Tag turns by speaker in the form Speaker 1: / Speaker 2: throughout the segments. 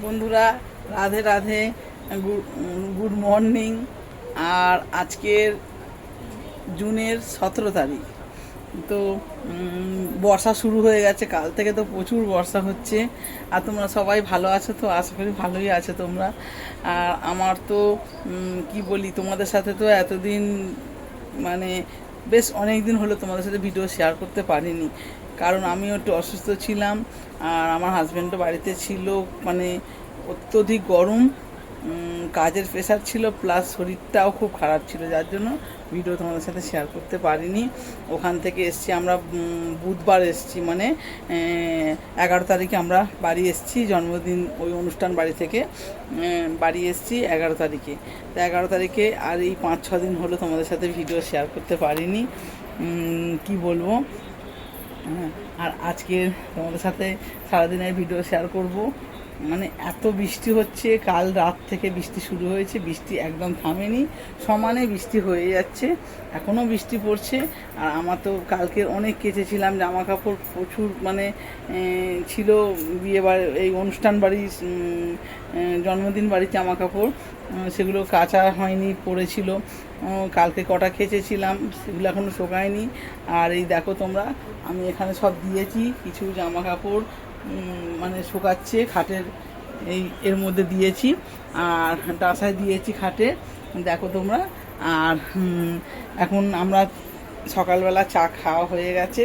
Speaker 1: বন্ধুরা, Radhe Radhe, good morning. আর আজকের জুনের 17 তারিখ। তো বর্ষা শুরু হয়ে গেছে, কাল থেকে তো প্রচুর বর্ষা হচ্ছে। আর তোমরা সবাই ভালো আছো তো? আশা করি ভালোই আছো তোমরা। আর আমার তো কি বলি, তোমাদের সাথে তো এতদিন মানে বেশ অনেক দিন হলো তোমাদের সাথে ভিডিও শেয়ার করতে পারিনি, কারণ আমিও একটু অসুস্থ ছিলাম। আর আমার হাজব্যান্ডও বাড়িতে ছিল, মানে অত্যধিক গরম, কাজের প্রেশার ছিল, প্লাস শরীরটাও খুব খারাপ ছিল, যার জন্য ভিডিও তোমাদের সাথে শেয়ার করতে পারিনি। ওখান থেকে এসছি আমরা, বুধবার এসছি, মানে 11 তারিখে আমরা বাড়ি এসছি, জন্মদিন ওই অনুষ্ঠান বাড়ি থেকে বাড়ি এসছি 11 তারিখে। তো 11 তারিখে আর এই 5-6 দিন হলো তোমাদের সাথে ভিডিও শেয়ার করতে পারিনি। কি বলবো। আর আজকে তোমাদের সাথে সারাদিনের ভিডিও শেয়ার করব। মানে এত বৃষ্টি হচ্ছে, কাল রাত থেকে বৃষ্টি শুরু হয়েছে, বৃষ্টি একদম থামেনি, সমানে বৃষ্টি হয়ে যাচ্ছে, এখনও বৃষ্টি পড়ছে। আর আমার তো কালকে অনেক কেচেছিলাম জামা কাপড়, প্রচুর মানে ছিল বিয়েবাড়ি, এই অনুষ্ঠান বাড়ির জন্মদিন বাড়ির জামা কাপড়, সেগুলো কাচা হয়নি, পড়েছিল। কালকে কটা কেচেছিলাম, সেগুলো এখনও শোকায়নি। আর এই দেখো তোমরা, আমি এখানে সব দিয়েছি, কিছু জামা কাপড় মানে শুকাচ্ছে খাটের এর মধ্যে দিয়েছি, আর ডাসায় দিয়েছি খাটে, দেখো তোমরা। আর এখন আমরা সকালবেলা চা খাওয়া হয়ে গেছে,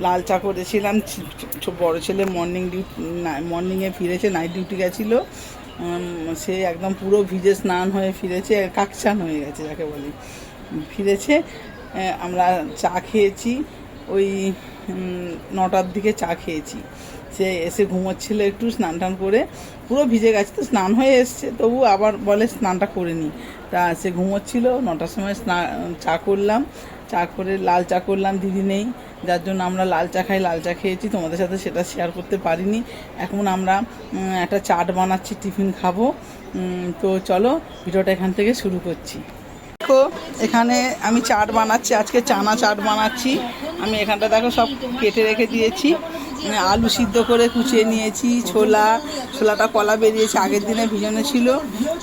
Speaker 1: লাল চা করেছিলাম। বড় ছেলে মর্নিংয়ে ফিরেছে, নাইট ডিউটি গেছিলো, সে একদম পুরো ভিজে স্নান হয়ে ফিরেছে, কাকচান হয়ে গেছে যাকে বলি, ফিরেছে। আমরা চা খেয়েছি, ওই 9টার দিকে চা খেয়েছি। সে এসে ঘুমোচ্ছিল, একটু স্নান টান করে পুরো ভিজে গেছে, তো স্নান হয়ে এসছে, তবু আবার বলে স্নানটা করে নিই। তা সে ঘুমোচ্ছিল, 9টার সময় চা করলাম, চা করে লাল চা করলাম, দিদি নেই, যার জন্য আমরা লাল চা খাই, লাল চা খেয়েছি, তোমাদের সাথে সেটা শেয়ার করতে পারিনি। এখন আমরা একটা চাট বানাচ্ছি, টিফিন খাবো। তো চলো ভিডিওটা এখান থেকে শুরু করছি। দেখো এখানে আমি চাট বানাচ্ছি, আজকে চানা চাট বানাচ্ছি। আমি এখানটা দেখো সব কেটে রেখে দিয়েছি, আলু সিদ্ধ করে কুচিয়ে নিয়েছি, ছোলাটা কলা বেরিয়েছে, আগের দিনে ভিজানো ছিল,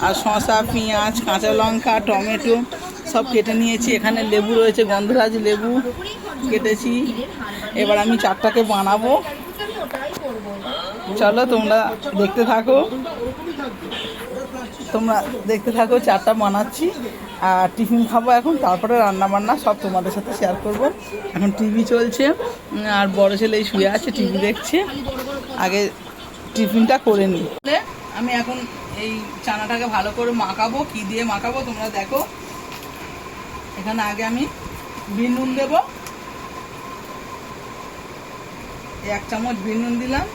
Speaker 1: আর শসা, পেঁয়াজ, কাঁচা লঙ্কা, টমেটো সব কেটে নিয়েছি। এখানে লেবু রয়েছে, গন্ধরাজ লেবু কেটেছি। এবার আমি চাটটাকে বানাবো, চলো তোমরা দেখতে থাকো চাটটা বানাচ্ছি। আর টিফিন খাবো এখন, তারপরে রান্না বান্না সব তোমাদের সাথে শেয়ার করব। এখন টিভি চলছে, আর বড় ছেলে শুয়ে আছে, টিভি দেখছে। আগে টিফিনটা করে নিই। আমি এখন এই চানাটাকে ভালো করে মাখাবো, কি দিয়ে মাখাবো তোমরা দেখো। এখানে আগে আমি বিন নুন দেবো, 1 চামচ বিন নুন দিলাম।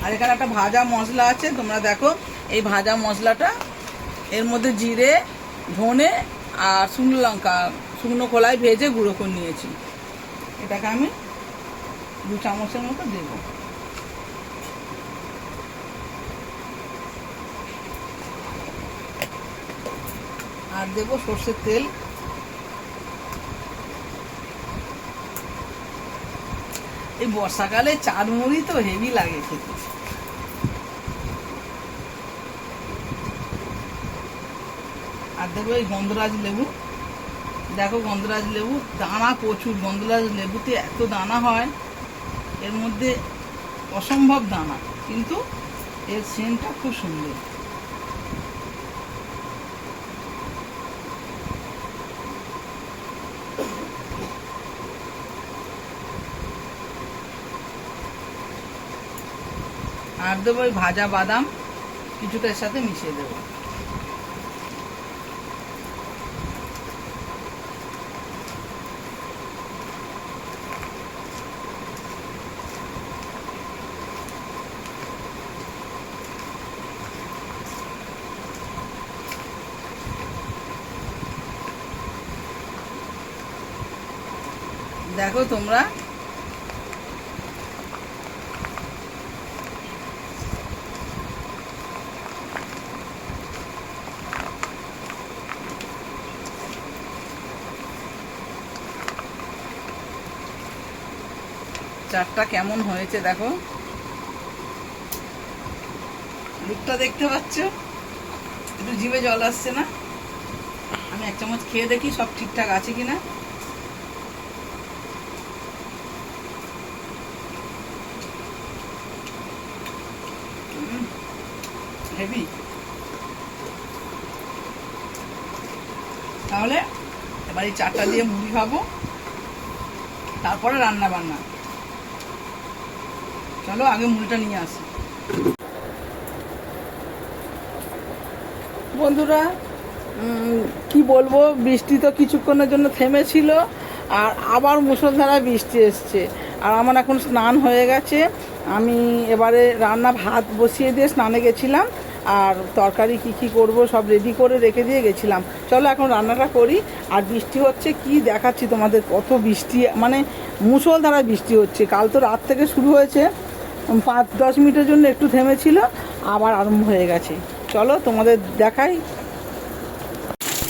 Speaker 1: আর এখানে একটা ভাজা মশলা আছে, তোমরা দেখো। এই ভাজা মশলাটা, এর মধ্যে জিরে, ধনে আর শুকনো লঙ্কা শুকনো খোলায় ভেজে গুঁড়ো করে নিয়েছি। এটাকে আমি 2 চামচের মতো দেব। আর দেবো সর্ষের তেল। এই বর্ষাকালে চার মুড়ি তো হেভি লাগে খেতে। আর দেবো এই গন্ধরাজ লেবু, দেখো গন্ধরাজ লেবু, দানা প্রচুর, গন্ধরাজ লেবুতে এত দানা হয়, এর মধ্যে অসম্ভব দানা, কিন্তু এর সেন্টটা খুব সুন্দর। আর দেবো ওই ভাজা বাদাম, কিছুটা এর সাথে মিশিয়ে দেবো। দেখো তোমরা, চাটটা কেমন হয়েছে দেখো, লুকটা দেখতে পাচ্ছ, একটু জিভে জল আসছে না? আমি এক চামচ খেয়ে দেখি সব ঠিকঠাক আছে কিনা। হেভি। তাহলে এবার এই চাটটা দিয়ে মুড়ি খাবো, তারপরে রান্না বান্না। চলো আগে মুড়িটা নিয়ে আসি। বন্ধুরা কি বলবো, বৃষ্টি তো কিছুক্ষণের জন্য থেমেছিল, আর আবার মুষলধারা বৃষ্টি এসছে। আর আমার এখন স্নান হয়ে গেছে, আমি এবারে রান্না ভাত বসিয়ে দিয়ে স্নানে গেছিলাম, আর তরকারি কি করব সব রেডি করে রেখে দিয়ে গেছিলাম। চলো এখন রান্নাটা করি। আর বৃষ্টি হচ্ছে কি দেখাচ্ছি তোমাদের, কত বৃষ্টি, মানে মুষলধারা বৃষ্টি হচ্ছে। কাল তো রাত থেকে শুরু হয়েছে, 5-10 মিনিটের জন্য একটু থেমেছিল, আবার আরম্ভ হয়ে গেছে। চলো তোমাদের দেখাই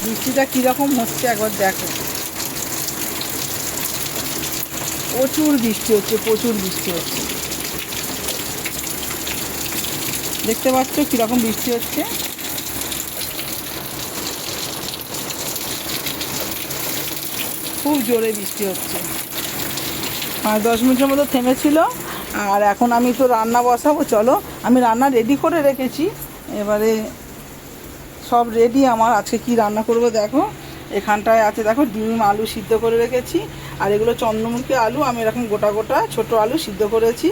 Speaker 1: বৃষ্টিটা কীরকম হচ্ছে, একবার দেখো। প্রচুর বৃষ্টি হচ্ছে, প্রচুর বৃষ্টি হচ্ছে, দেখতে পাচ্ছ কীরকম বৃষ্টি হচ্ছে। খুব জোরে বৃষ্টি হচ্ছে। 5-10 মিনিটের মতো থেমেছিল, আর এখন আমি তো রান্না বসাবো। চলো আমি রান্না রেডি করে রেখেছি, এবারে সব রেডি আমার। আজকে কি রান্না করব দেখো, এখানটায় আছে দেখো ডিম আলু সিদ্ধ করে রেখেছি, আর এগুলো চন্দ্রমুখী আলু, আমি এরকম গোটা গোটা ছোট আলু সিদ্ধ করেছি,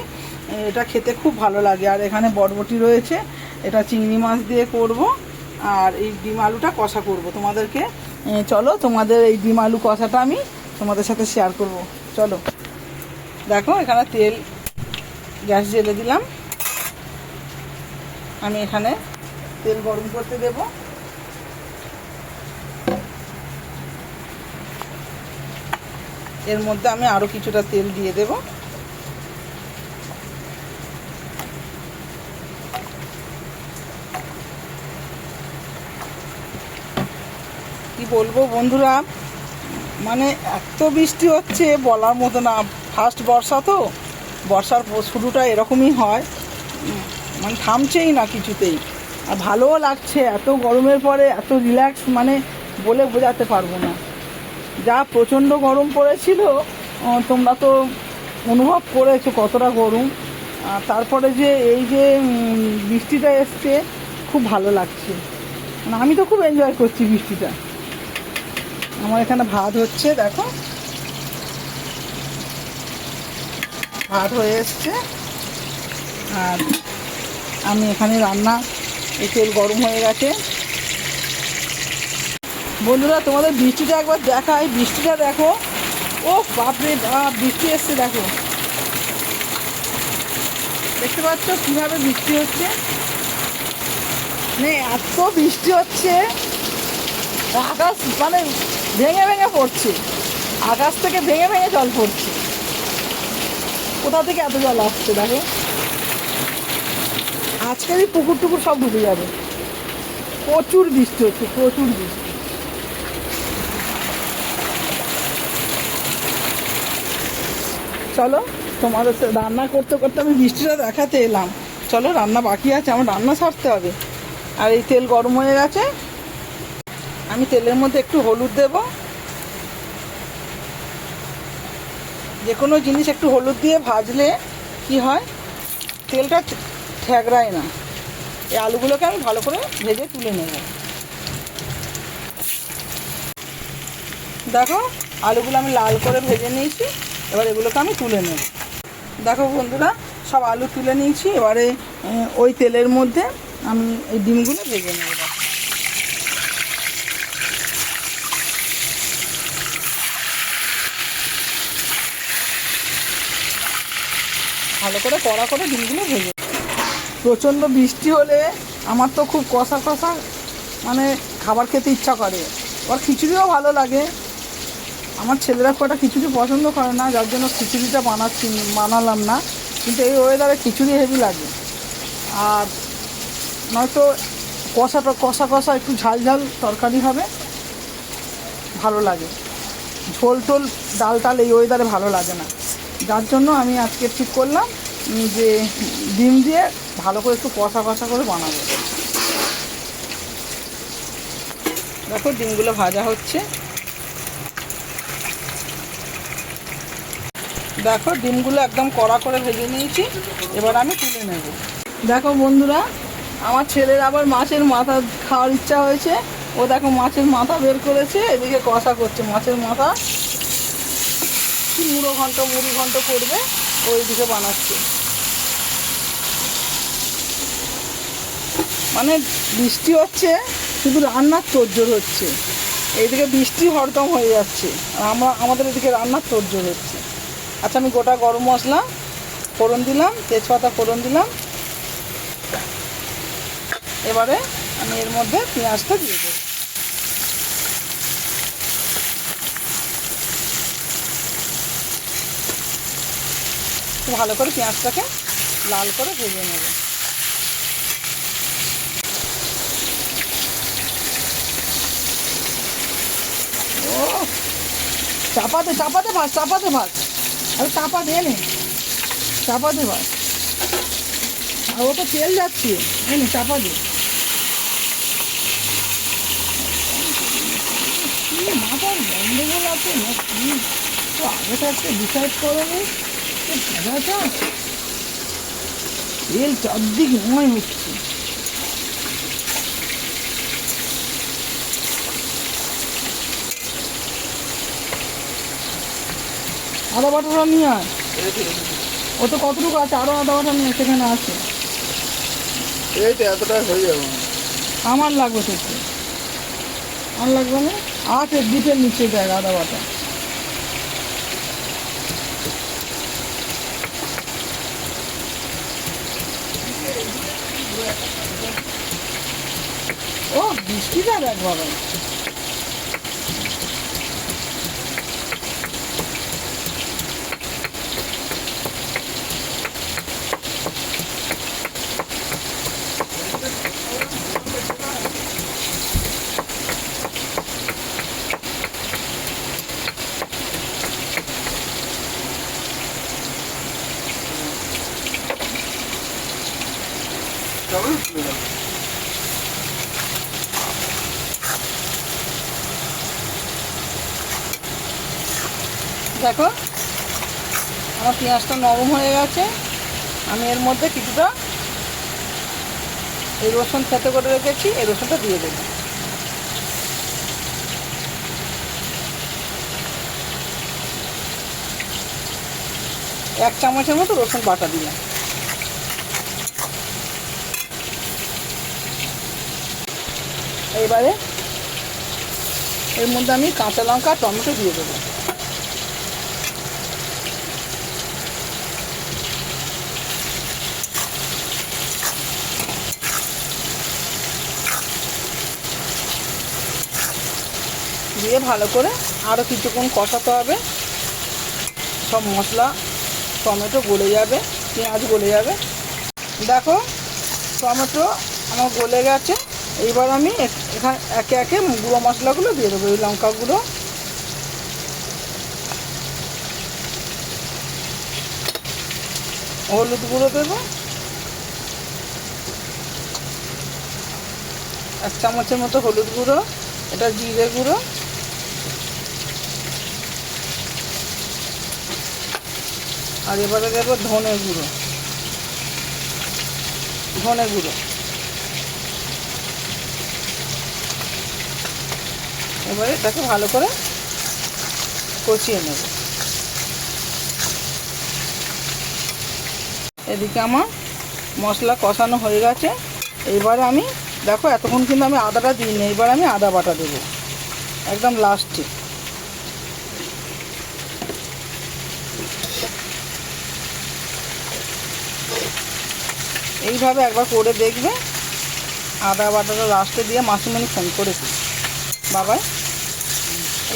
Speaker 1: এটা খেতে খুব ভালো লাগে। আর এখানে বরবটি রয়েছে, এটা চিংড়ি মাছ দিয়ে করব, আর এই ডিম আলুটা কষা করব তোমাদেরকে। চলো তোমাদের এই ডিম আলু কষাটা আমি তোমাদের সাথে শেয়ার করব। চলো দেখো, এখানে তেল গ্যাস জ্বেলে দিলাম, আমি এখানে তেল গরম করতে দেব। এর মধ্যে আমি আরও কিছুটা তেল দিয়ে দেব। কি বলবো বন্ধুরা, মানে এত বৃষ্টি হচ্ছে বলার মতো না। ফার্স্ট বর্ষা তো, বর্ষার শুরুটা এরকমই হয়, মানে থামছেই না কিছুতেই। আর ভালোও লাগছে, এত গরমের পরে এত রিল্যাক্স, মানে বলে বোঝাতে পারবো না। যা প্রচণ্ড গরম পড়েছিল, তোমরা তো অনুভব করেছো কতটা গরম। আর তারপরে যে এই যে বৃষ্টিটা এসছে, খুব ভালো লাগছে, মানে আমি তো খুব এনজয় করছি বৃষ্টিটা। আমার এখানে ভাত হচ্ছে দেখো, ভাত হয়ে এসছে, আর আমি এখানে রান্না, এই তেল গরম হয়ে গেছে। বন্ধুরা তোমাদের বৃষ্টিটা একবার দেখাই, বৃষ্টিটা দেখো, ও বাপরে বাপ, বৃষ্টি এসছে দেখো, দেখতে পাচ্ছ কীভাবে বৃষ্টি হচ্ছে, মানে এত বৃষ্টি হচ্ছে, আকাশ মানে ভেঙে ভেঙে পড়ছে, আকাশ থেকে ভেঙে ভেঙে জল পড়ছে। কোথা থেকে এত জল আসছে দেখো, আজকেরই পুকুর টুকুর সব ডুবে যাবে। প্রচুর বৃষ্টি হচ্ছে, প্রচুর বৃষ্টি। চলো তোমাদের রান্না করতে করতে আমি বৃষ্টিটা দেখাতে এলাম। চলো রান্না বাকি আছে, আমার রান্না সারতে হবে। আর এই তেল গরম হয়ে গেছে, আমি তেলের মধ্যে একটু হলুদ দেব। যে কোনো জিনিস একটু হলুদ দিয়ে ভাজলে কি হয়, তেলটা ঠেকরায় না। এই আলুগুলোকে আমি ভালো করে ভেজে তুলে নেব। দেখো আলুগুলো আমি লাল করে ভেজে নিয়েছি, এবার এগুলোকে আমি তুলে নেব। দেখো বন্ধুরা, সব আলু তুলে নিয়েছি, এবারে ওই তেলের মধ্যে আমি এই ডিমগুলো ভেজে নেব। ভালো করে কড়া করে ডিমগুলো ভেজে। প্রচণ্ড বৃষ্টি হলে আমার তো খুব কষা কষা মানে খাবার খেতে ইচ্ছা করে, আবার খিচুড়িও ভালো লাগে। আমার ছেলেরা খুব একটা খিচুড়ি পছন্দ করে না, যার জন্য খিচুড়িটা বানালাম না, কিন্তু এই ওয়েদারে খিচুড়ি হেভি লাগে। আর নয়তো কষা কষা একটু ঝাল ঝাল তরকারি হবে, ভালো লাগে। ঝোল টোল ডাল টাল এই ওয়েদারে ভালো লাগে না। যার জন্য আমি আজকে ঠিক করলাম যে ডিম দিয়ে ভালো করে একটু কষা কষা করে বানাবো। দেখো ডিমগুলো ভাজা হচ্ছে, দেখো ডিমগুলো একদম কড়া করে ভেজে নিয়েছি, এবার আমি তুলে নেব। দেখো বন্ধুরা, আমার ছেলের আবার মাছের মাথা খাওয়ার ইচ্ছা হয়েছে, ও দেখো মাছের মাথা বের করেছে, এদিকে কষা করছে মাছের মাথা, কি মুড়ি ঘন্ট করবে, ওইদিকে বানাচ্ছে। মানে বৃষ্টি হচ্ছে, শুধু রান্নার তোড়জোড় হচ্ছে, এইদিকে বৃষ্টি হরদম হয়ে যাচ্ছে, আর আমাদের এদিকে রান্নার তোড়জোড় হচ্ছে। আচ্ছা, আমি গোটা গরম মশলা ফোড়ন দিলাম, তেজপাতা ফোড়ন দিলাম, এবারে আমি এর মধ্যে পেঁয়াজটা দিয়ে দেবো। ভালো করে পেঁয়াজটাকে লাল করে ভেজে নেব। ও চাপাতে ভাজ, আরে চাপা দিয়ে নে, চাপাতে ভাজ, আর ও তো তেল যাচ্ছে, চাপা দিয়ে। কি মাথার গন্ডগোল আছে না কি, তো আগে থাকতে ডিসাইড করেনি, ভাজাটা তেল চারদিক ময় হচ্ছে। আদা বাটাটা নিয়ে আয়, ও তো কতটুকু আছে, আরও আদা বাটা নিয়ে সেখানে আছে, এই তো এতটা হয়ে যাবে। আমার লাগবে তো, আমার লাগবে না, আছে ডিপের নিচে দেখ আদা বাটা। ও বৃষ্টিটা দেখ বাবা, দেখো আমার পেঁয়াজটা নরম হয়ে গেছে, আমি এর মধ্যে কিছুটা এই রসুন থেতো করে রেখেছি, এই রসুনটা দিয়ে দেবো। এক চামচের মতো রসুন বাটা দিলাম। এবারে এর মধ্যে আমি কাঁচা লঙ্কা টমেটো দিয়ে দেবো। দিয়ে ভালো করে আরও কিছুক্ষণ কষাতে হবে, সব মশলা টমেটো গলে যাবে, পেঁয়াজ গলে যাবে। দেখো টমেটো আমার গলে গেছে, এইবার আমি এখানে একে একে গুঁড়ো মশলাগুলো দিয়ে দেবো। এই লঙ্কা গুঁড়ো, হলুদ গুঁড়ো দেবো, 1 চামচের মতো হলুদ গুঁড়ো, এটা জিরে গুঁড়ো, আর এবারে দেবো ধনে গুঁড়ো, এবারে এটাকে ভালো করে কষিয়ে নেব। এদিকে আমার মশলা কষানো হয়ে গেছে, এইবারে আমি দেখো এতক্ষণ কিন্তু আমি আদাটা দিইনি, এবার আমি আদা বাটা দেবো একদম লাস্টে। এইভাবে একবার করে দেখবে, আদা বাটাটা লাস্টে দিয়ে মাসিমণি ফোন করেছি বাবাই,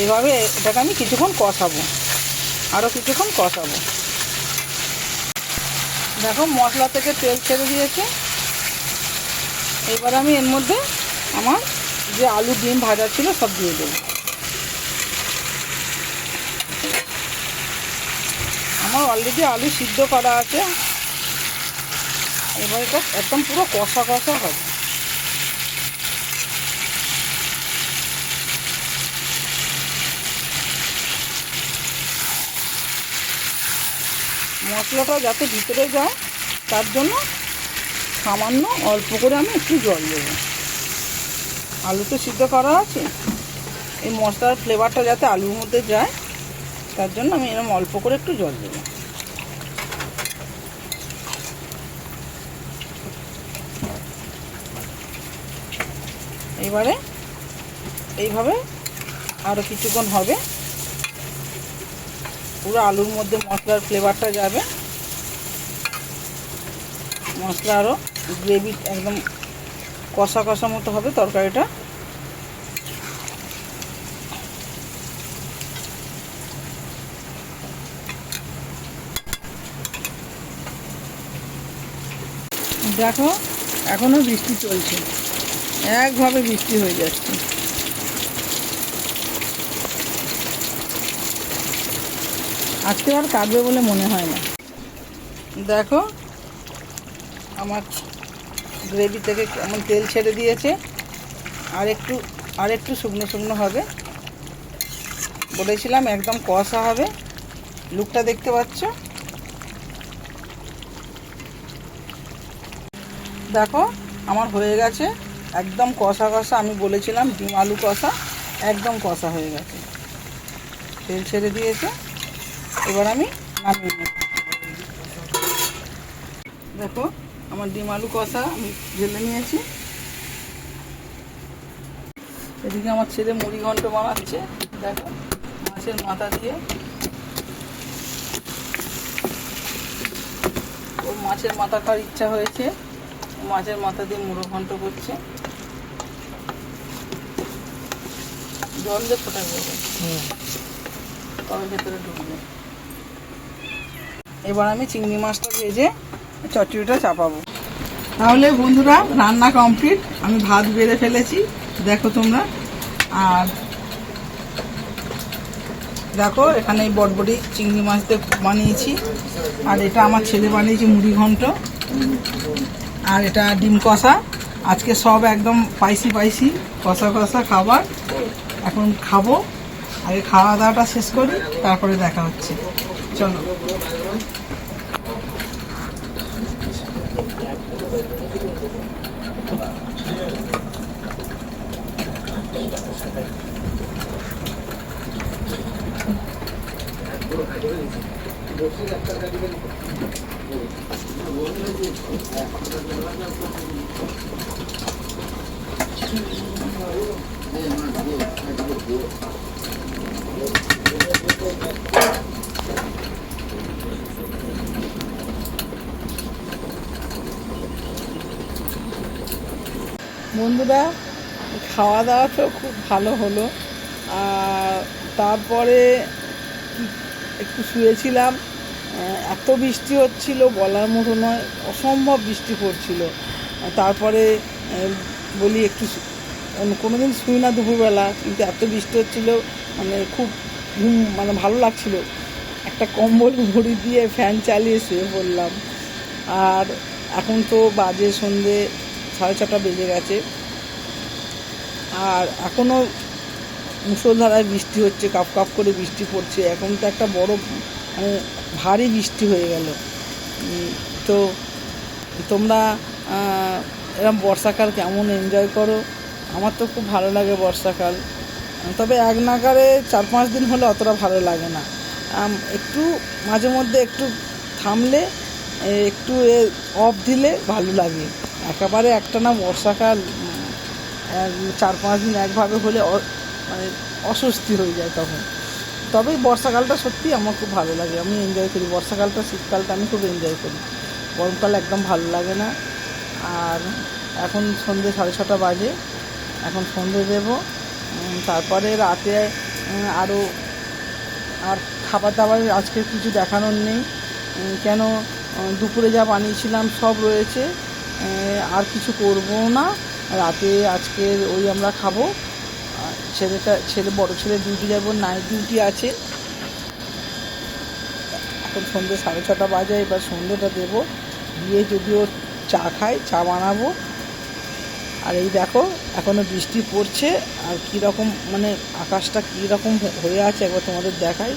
Speaker 1: এইভাবে এটাকে আমি কিছুক্ষণ কষাবো, আরও কিছুক্ষণ কষাবো। দেখো মশলা থেকে তেল ছেড়ে দিয়েছে, এবার আমি এর মধ্যে আমার যে আলু ডিম ভাজা ছিল সব দিয়ে দেবো। আমার অলরেডি আলু সিদ্ধ করা আছে। এবার এটা একদম পুরো কষা কষা হবে। মশলাটা যাতে ভিতরে যায় তার জন্য সামান্য অল্প করে আমি একটু জল দেবো। আলু তো সিদ্ধ করা আছে, এই মশলার ফ্লেভারটা যাতে আলুর মধ্যে যায় তার জন্য আমি এরকম অল্প করে একটু জল দেবো। এবারে এইভাবে আরও কিছুক্ষণ হবে, পুরো আলুর মধ্যে মশলার ফ্লেভারটা যাবে, মশলা আরও গ্রেভি একদম কষা কষা মতো হবে তরকারিটা। দেখো এখনও বৃষ্টি চলছে, একভাবে বৃষ্টি হয়ে যাচ্ছে। আজকে আর কাটবে বলে মনে হয় না। দেখো আমার গ্রেভি থেকে কেমন তেল ছেড়ে দিয়েছে, আর একটু শুকনো শুকনো হবে। বলেছিলাম একদম কষা হবে, লুকটা দেখতে পাচ্ছ। দেখো আমার হয়ে গেছে একদম কষা কষা। আমি বলেছিলাম ডিম আলু কষা, একদম কষা হয়ে গেছে, তেল ছেড়ে দিয়েছে। এবার আমি নামিয়ে নেব। দেখো আমার ডিম আলু কষা আমি ঢেলে নিয়েছি। এদিকে আমার ছেলে মুড়ি ঘন্ট বানাচ্ছে, দেখো মাছের মাথা দিয়ে। ওর মাছের মাথা খাওয়ার ইচ্ছা হয়েছে, মাছের মাথা দিয়ে মুড়ো ঘন্ট করছে। জল দিয়ে ফোটা যাবে, তবে ভেতরে ঢুকবে। এবার আমি চিংড়ি মাছটা ভেজে চচ্চড়িটা চাপাবো। তাহলে বন্ধুরা রান্না কমপ্লিট, আমি ভাত বেড়ে ফেলেছি দেখো তোমরা। আর দেখো এখানে বটবটি চিংড়ি মাছ দিয়ে বানিয়েছি, আর এটা আমার ছেলে বানিয়েছে মুড়ি ঘন্ট, আর এটা ডিম কষা। আজকে সব একদম স্পাইসি কষা কষা খাবার। এখন খাবো, আগে খাওয়া দাওয়াটা শেষ করি, তারপরে দেখা হচ্ছে। চলো। বন্ধুরা খাওয়া দাওয়া তো খুব ভালো হলো। তারপরে একটু শুয়েছিলাম, এত বৃষ্টি হচ্ছিল বলার মতো নয়, অসম্ভব বৃষ্টি পড়ছিল। তারপরে বলি একটু কোনোদিন শুই না দুপুরবেলা, কিন্তু এত বৃষ্টি হচ্ছিল মানে খুব মানে ভালো লাগছিল। একটা কম্বল মুড়ি দিয়ে ফ্যান চালিয়ে শুয়ে পড়লাম। আর এখন তো বাজে সন্ধে 6:30 বেজে গেছে, আর এখনও মুষলধারায় বৃষ্টি হচ্ছে, কাপ কাপ করে বৃষ্টি পড়ছে। এখন তো একটা বড় মানে ভারী বৃষ্টি হয়ে গেল। তো তোমরা এরকম বর্ষাকাল কেমন এনজয় করো? আমার তো খুব ভালো লাগে বর্ষাকাল, তবে এক নাগারে 4-5 দিন হলে অতটা ভালো লাগে না। একটু মাঝে মধ্যে একটু থামলে, একটু অফ দিলে ভালো লাগে। একেবারে একটানা বর্ষাকাল 4-5 দিন একভাবে হলে মানে অস্বস্তি হয়ে যায় তখন। তবে বর্ষাকালটা সত্যি আমার খুব ভালো লাগে, আমি এনজয় করি বর্ষাকালটা। শীতকালটা আমি খুব এনজয় করি, গরমকাল একদম ভালো লাগে না। আর এখন সন্ধ্যে 6:30 বাজে, এখন সন্ধ্যে দেব। তারপরে রাতে আরও আর খাবার দাবার আজকে কিছু দেখানোর নেই, কেন দুপুরে যা বানিয়েছিলাম সব রয়েছে, আর কিছু করবো না। রাতে আজকে ওই আমরা খাবো। বড় ছেলে ডিউটি যাব, নাইট ডিউটি আছে। এখন সন্ধ্যে 6:30 বাজে, এবার সন্ধ্যেটা দেবো, দিয়ে যদিও চা খাই, চা বানাবো। আর এই দেখো এখনও বৃষ্টি পড়ছে, আর কীরকম মানে আকাশটা কীরকম হয়ে আছে একবার তোমাদের দেখাই।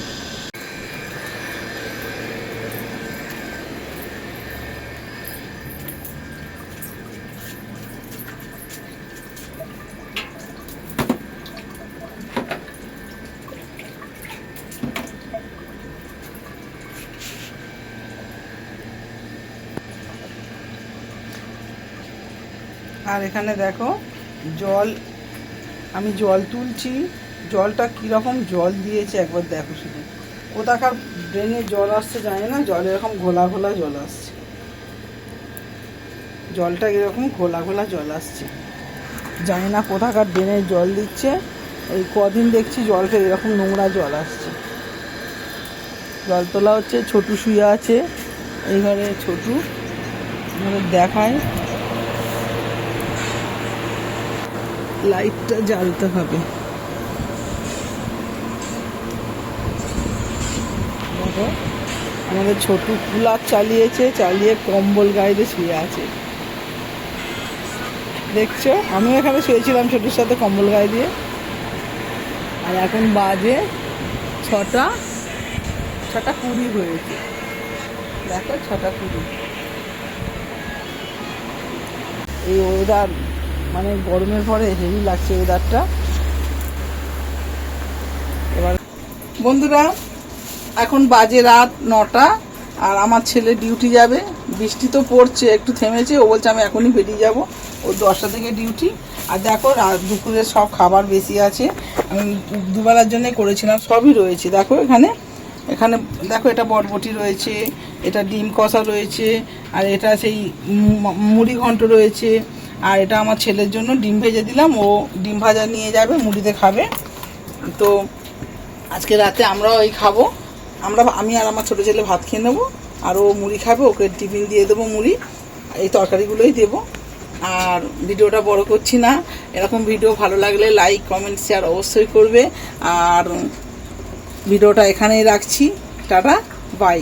Speaker 1: আর এখানে দেখো জল, আমি জল তুলছি, জলটা কীরকম জল দিয়েছে একবার দেখো শুধু। কোথাকার ড্রেনে জল আসছে জানি না, জল এরকম ঘোলা ঘোলা জল আসছে, জলটা এরকম ঘোলা ঘোলা জল আসছে, জানি না কোথাকার ড্রেনে জল দিচ্ছে। এই কদিন দেখছি জলটা এরকম নোংরা জল আসছে। জল তোলা হচ্ছে, ছোটু শুয়ে আছে এই ঘরে, ছোটু আমাদের দেখায়। লাইটটা জ্বালতে হবে। দেখো আমাদের ছোটু কুলার চালিয়েছে, চালিয়ে কম্বল গায়ে দিয়ে শুয়ে আছে, দেখছো? আমিও এখানে শুয়েছিলাম ছোটুর সাথে কম্বল গায়ে দিয়ে। আর এখন বাজে 6:20 হয়েছে, দেখো 6:20। এই ওয়েদার মানে গরমের পরে হেভি লাগছে ওয়েদারটা। এবার বন্ধুরা এখন বাজে রাত 9টা, আর আমার ছেলে ডিউটি যাবে। বৃষ্টি তো পড়ছে, একটু থেমেছে, ও বলছে আমি এখনই বেরিয়ে যাব, ও 10টা থেকে ডিউটি। আর দেখো দুপুরের সব খাবার বেশি আছে, আমি দুবেলার জন্য করেছিলাম, সবই রয়েছে দেখো এখানে। এখানে দেখো এটা বটবটি রয়েছে, এটা ডিম কষা রয়েছে, আর এটা সেই মুড়ি ঘন্ট রয়েছে। আর এটা আমার ছেলের জন্য ডিম ভেজে দিলাম, ও ডিম ভাজা নিয়ে যাবে, মুড়িতে খাবে। তো আজকে রাতে আমরাও এই খাবো, আমি আর আমার ছোটো ছেলে ভাত খেয়ে নেবো, আর ও মুড়ি খাবে, ওকে টিফিন দিয়ে দেবো মুড়ি, এই তরকারিগুলোই দেবো। আর ভিডিওটা বড় করছি না, এরকম ভিডিও ভালো লাগলে লাইক কমেন্ট শেয়ার অবশ্যই করবে। আর ভিডিওটা এখানেই রাখছি, টাটা বাই।